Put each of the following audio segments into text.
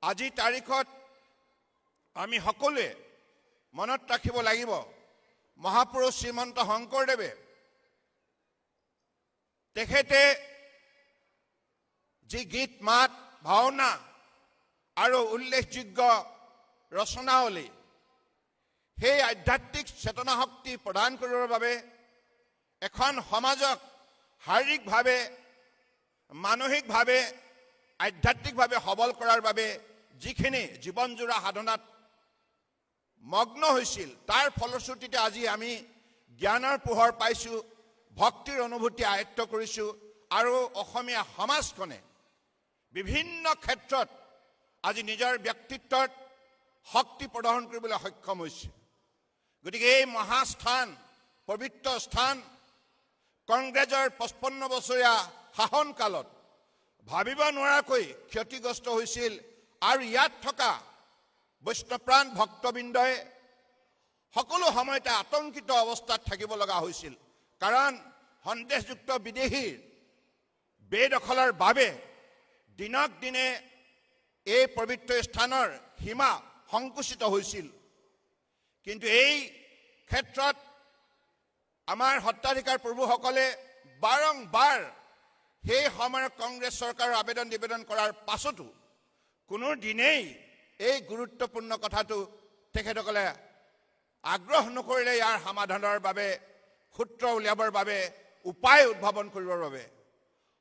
আজি তাৰিখত আমি সকলোৱে মনত ৰাখিব লাগিব মহাপুৰুষ শ্ৰীমন্ত শংকৰদেৱে তেখেতে যি গীত মাত ভাওনা আৰু উল্লেখযোগ্য ৰচনাৱলী সেই আধ্যাত্মিক চেতনা শক্তি প্ৰদান কৰিবৰ বাবে এখন সমাজক শাৰীৰিকভাৱে মানসিকভাৱে আধ্যাত্মিকভাৱে সবল কৰাৰ বাবে যিখিনি জীৱনজোৰা সাধনাত মগ্ন হৈছিল তাৰ ফলশ্ৰুতিতে আজি আমি জ্ঞানৰ পোহৰ পাইছোঁ ভক্তিৰ অনুভূতি আয়ত্ত কৰিছোঁ আৰু অসমীয়া সমাজখনে বিভিন্ন ক্ষেত্ৰত আজি নিজৰ ব্যক্তিত্বত শক্তি প্ৰদৰ্শন কৰিবলৈ সক্ষম হৈছে গতিকে এই মহাস্থান পবিত্ৰ স্থান কংগ্ৰেছৰ 55 বছৰীয়া শাসনকালত ভাবিব নোৱাৰাকৈ ক্ষতিগ্ৰস্ত হৈছিল আৰু ইয়াত থকা বৈষ্ণৱপ্ৰাণ ভক্তবৃন্দই সকলো সময়তে আতংকিত অৱস্থাত থাকিব লগা হৈছিল কাৰণ সন্দেহযুক্ত বিদেশীৰ বেদখলৰ বাবে দিনক দিনে এই পবিত্ৰ স্থানৰ সীমা সংকুচিত হৈছিল কিন্তু এই ক্ষেত্ৰত আমাৰ সত্ৰাধিকাৰ প্ৰভুসকলে বাৰংবাৰ সেই সময়ৰ কংগ্ৰেছ চৰকাৰৰ আবেদন নিবেদন কৰাৰ পাছতো কোনো দিনেই এই গুৰুত্বপূৰ্ণ কথাটো তেখেতসকলে আগ্ৰহ নকৰিলে ইয়াৰ সমাধানৰ বাবে সূত্ৰ উলিয়াবৰ বাবে উপায় উদ্ভাৱন কৰিবৰ বাবে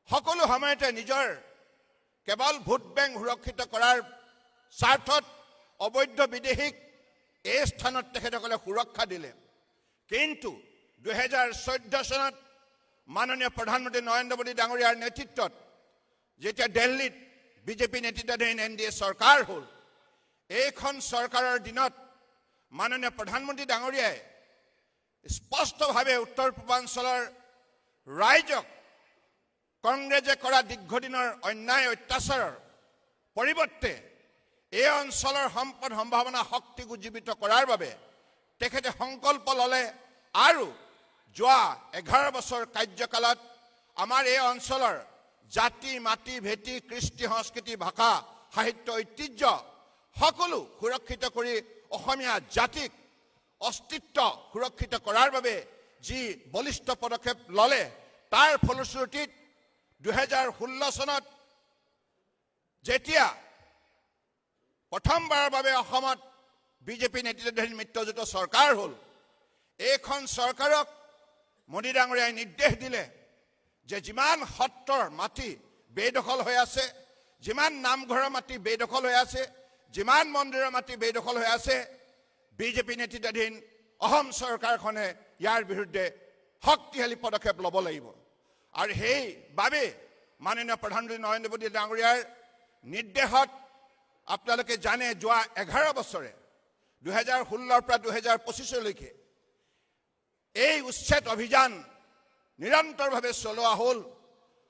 সকলো সময়তে নিজৰ কেৱল ভোট বেংক সুৰক্ষিত কৰাৰ স্বাৰ্থত অবৈধ বিদেশীক এই স্থানত তেখেতসকলে সুৰক্ষা দিলে কিন্তু 2014 চনত মাননীয় প্ৰধানমন্ত্ৰী নৰেন্দ্ৰ মোদী ডাঙৰীয়াৰ নেতৃত্বত যেতিয়া দিল্লীত বিজেপি নেতৃত্বাধীন NDA চৰকাৰ হ'ল এইখন চৰকাৰৰ দিনত মাননীয় প্ৰধানমন্ত্ৰী ডাঙৰীয়াই স্পষ্টভাৱে উত্তৰ পূৰ্বাঞ্চলৰ ৰাইজক কংগ্ৰেছে কৰা দীৰ্ঘদিনৰ অন্যায় অত্যাচাৰৰ পৰিৱৰ্তে এই অঞ্চলৰ সম্পদ সম্ভাৱনা শক্তিক উজ্জীৱিত কৰাৰ বাবে তেখেতে সংকল্প ল'লে আৰু যোৱা 11 বছৰ কাৰ্যকালত আমাৰ এই অঞ্চলৰ জাতি মাটি ভেটি কৃষ্টি সংস্কৃতি ভাষা সাহিত্য ঐতিহ্য সকলো সুৰক্ষিত কৰি অসমীয়া জাতিক অস্তিত্ব সুৰক্ষিত কৰাৰ বাবে যি বলিষ্ঠ পদক্ষেপ ল'লে তাৰ ফলশ্ৰুতিত 2016 চনত যেতিয়া প্ৰথমবাৰৰ বাবে অসমত বিজেপি নেতৃত্বাধীন মিত্ৰজোঁটৰ চৰকাৰ হ'ল এইখন চৰকাৰক মোদী ডাঙৰীয়াই নিৰ্দেশ দিলে যে যিমান সত্ৰৰ মাটি বেদখল হৈ আছে যিমান নামঘৰৰ মাটি বেদখল হৈ আছে যিমান মন্দিৰৰ মাটি বেদখল হৈ আছে বিজেপি নেতৃত্বাধীন অসম চৰকাৰখনে ইয়াৰ বিৰুদ্ধে শক্তিশালী পদক্ষেপ ল'ব লাগিব আৰু সেইবাবে মাননীয় প্ৰধানমন্ত্ৰী নৰেন্দ্ৰ মোদী ডাঙৰীয়াৰ নিৰ্দেশত আপোনালোকে জানে যোৱা 11 বছৰে 2016 পৰা 2025 লৈকে এই উচ্ছেদ অভিযান নিৰন্তৰভাৱে চলোৱা হ'ল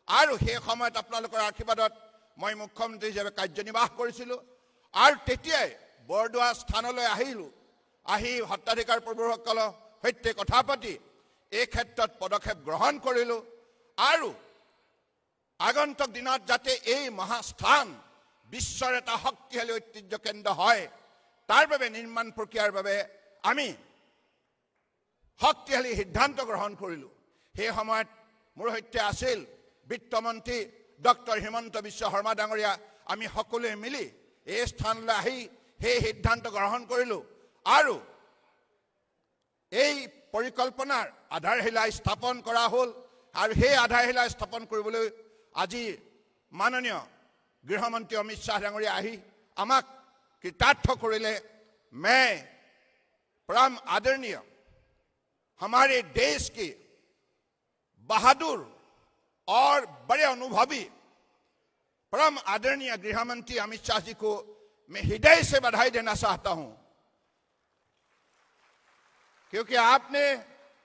আৰু সেই সময়ত আপোনালোকৰ আশীৰ্বাদত মই মুখ্যমন্ত্ৰী হিচাপে কাৰ্যনিৰ্বাহ কৰিছিলোঁ আৰু তেতিয়াই বৰদোৱা স্থানলৈ আহিলোঁ আহি সত্ৰাধিকাৰ প্ৰভুসকলৰ সৈতে কথা পাতি এই ক্ষেত্ৰত পদক্ষেপ গ্ৰহণ কৰিলোঁ আৰু আগন্তুক দিনত যাতে এই মহাস্থান বিশ্বৰ এটা শক্তিশালী ঐতিহ্য কেন্দ্ৰ হয় তাৰ বাবে নিৰ্মাণ প্ৰক্ৰিয়াৰ বাবে আমি শক্তিশালী সিদ্ধান্ত গ্ৰহণ কৰিলোঁ সেই সময়ত মোৰ সৈতে আছিল বিত্তমন্ত্ৰী ডক্টৰ হিমন্ত বিশ্ব শৰ্মা ডাঙৰীয়া আমি সকলোৱে মিলি এই স্থানলৈ আহি সেই সিদ্ধান্ত গ্ৰহণ কৰিলোঁ আৰু এই পৰিকল্পনাৰ আধাৰশিলা স্থাপন কৰা হ'ল আৰু সেই আধাৰশিলা স্থাপন কৰিবলৈ আজি মাননীয় গৃহমন্ত্ৰী অমিত শ্বাহ ডাঙৰীয়া আহি আমাক কৃতাৰ্থ কৰিলে मैं परम आदरणीय हमारे देश के बहादुर और बड़े अनुभवी परम आदरणीय गृहमंत्री अमित शाह जी को मैं हृदय से बधाई देना चाहता हूं क्योंकि आपने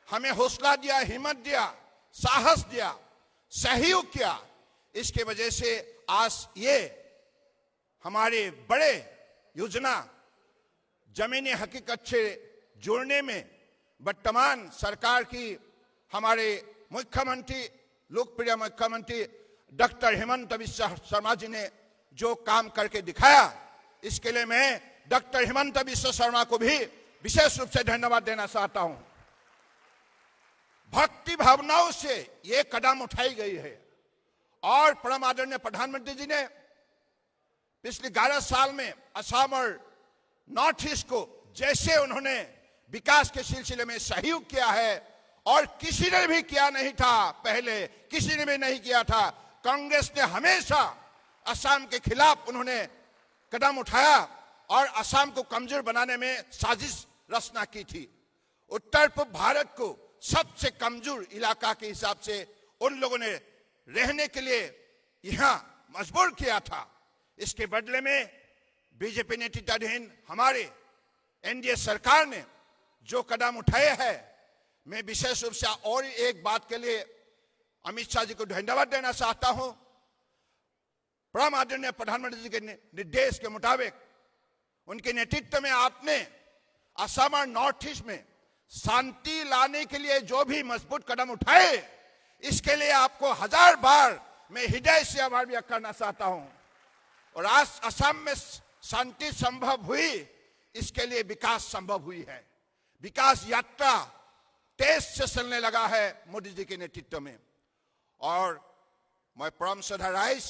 हमें हौसला दिया हिम्मत दिया साहस दिया सहयोग किया इसके वजह से आज ये हमारे बड़े योजना जमीनी हकीकत से जोड़ने में वर्तमान सरकार की हमारे मुख्यमंत्री लोकप्रिय मुख्यमंत्री डॉक्टर हिमंत बिस्वा शर्मा जी ने जो काम करके दिखाया इसके लिए मैं डॉक्टर हिमंत बिश्व शर्मा को भी विशेष रूप से धन्यवाद देना चाहता हूं। भक्ति भावनाओं से ये कदम उठाई गई है और परम आदरणीय प्रधानमंत्री जी ने पिछले 11 साल में असम और नॉर्थ ईस्ट को जैसे उन्होंने विकास के सिलसिले में सहयोग किया है और किसी ने भी किया नहीं था, पहले किसी ने भी नहीं किया था। कांग्रेस ने हमेशा असम के खिलाफ उन्होंने कदम उठाया और असम को कमजोर बनाने में साजिश रचना की थी। उत्तर पूर्व भारत को सबसे कमजोर इलाका के हिसाब से उन लोगों ने रहने के लिए यहां मजबूर किया था। इसके बदले में बीजेपी नेतृत्वाधीन हमारे एनडीए सरकार ने जो कदम उठाए हैं, मैं विशेष रूप से और एक बात के लिए अमित शाह जी को धन्यवाद देना चाहता हूं। परम आदरणीय प्रधानमंत्री जी के निर्देश के मुताबिक उनके नेतृत्व में आपने असम और नॉर्थ ईस्ट में शांति लाने के लिए जो भी मजबूत कदम उठाए, इसके लिए आपको 1000 बार मैं हृदय से आभार व्यक्त करना चाहता हूं। और आज असम में शांति संभव हुई, इसके लिए विकास संभव हुई है। विकास यात्रा तेज से चलने लगा है मोदी जी के नेतृत्व में। और मैं परम श्रद्धा राइज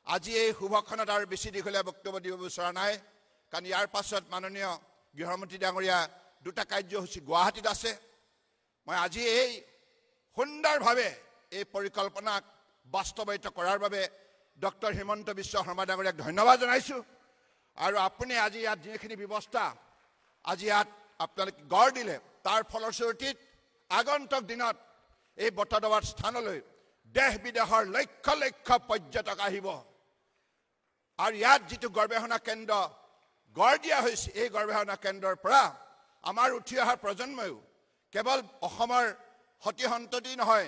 আজি এই শুভক্ষণত আৰু বেছি দীঘলীয়া বক্তব্য দিব বিচৰা নাই, কাৰণ ইয়াৰ পাছত মাননীয় গৃহমন্ত্ৰী ডাঙৰীয়া দুটা কাৰ্যসূচী গুৱাহাটীত আছে। মই আজি এই সুন্দৰভাৱে এই পৰিকল্পনাক বাস্তৱায়িত কৰাৰ বাবে ডক্টৰ হিমন্ত বিশ্ব শৰ্মা ডাঙৰীয়াক ধন্যবাদ জনাইছোঁ। আৰু আপুনি আজি ইয়াত যিখিনি ব্যৱস্থা আজি ইয়াত আপোনালোকে গঢ় দিলে, তাৰ ফলস্বৰূপত আগন্তুক দিনত এই বটদ্ৰৱাৰ স্থানলৈ দেশ বিদেশৰ লক্ষ লক্ষ পৰ্যটক আহিব। আৰু ইয়াত যিটো গৱেষণা কেন্দ্ৰ গঢ় দিয়া হৈছে, এই গৱেষণা কেন্দ্ৰৰ পৰা আমাৰ উঠি অহা প্ৰজন্ময়ো কেৱল অসমৰ সতি সন্ততি নহয়,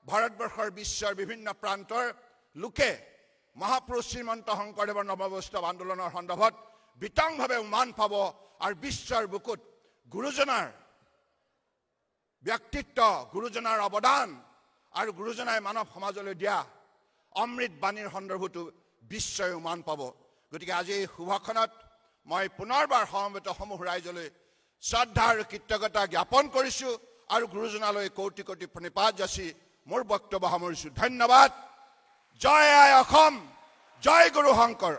ভাৰতবৰ্ষৰ বিশ্বৰ বিভিন্ন প্ৰান্তৰ লোকে মহাপুৰুষ শ্ৰীমন্ত শংকৰদেৱৰ নৱবৈষ্ণৱ আন্দোলনৰ সন্দৰ্ভত বিতংভাৱে উমান পাব আৰু বিশ্বৰ বুকুত গুৰুজনাৰ ব্যক্তিত্ব, গুৰুজনাৰ অৱদান আৰু গুৰুজনাই মানৱ সমাজলৈ দিয়া অমৃত বাণীৰ সন্দৰ্ভতো বিশ্বই উমান পাব। গতিকে আজি এই শুভক্ষণত মই পুনৰবাৰ সমবেত সমূহ ৰাইজলৈ শ্ৰদ্ধা আৰু কৃতজ্ঞতা জ্ঞাপন কৰিছোঁ আৰু গুৰুজনালৈ কোটি কোটি প্ৰণিপাত যাচি মোৰ বক্তব্য সামৰিছোঁ। ধন্যবাদ। জয় আই অসম, জয় গুৰু শংকৰ।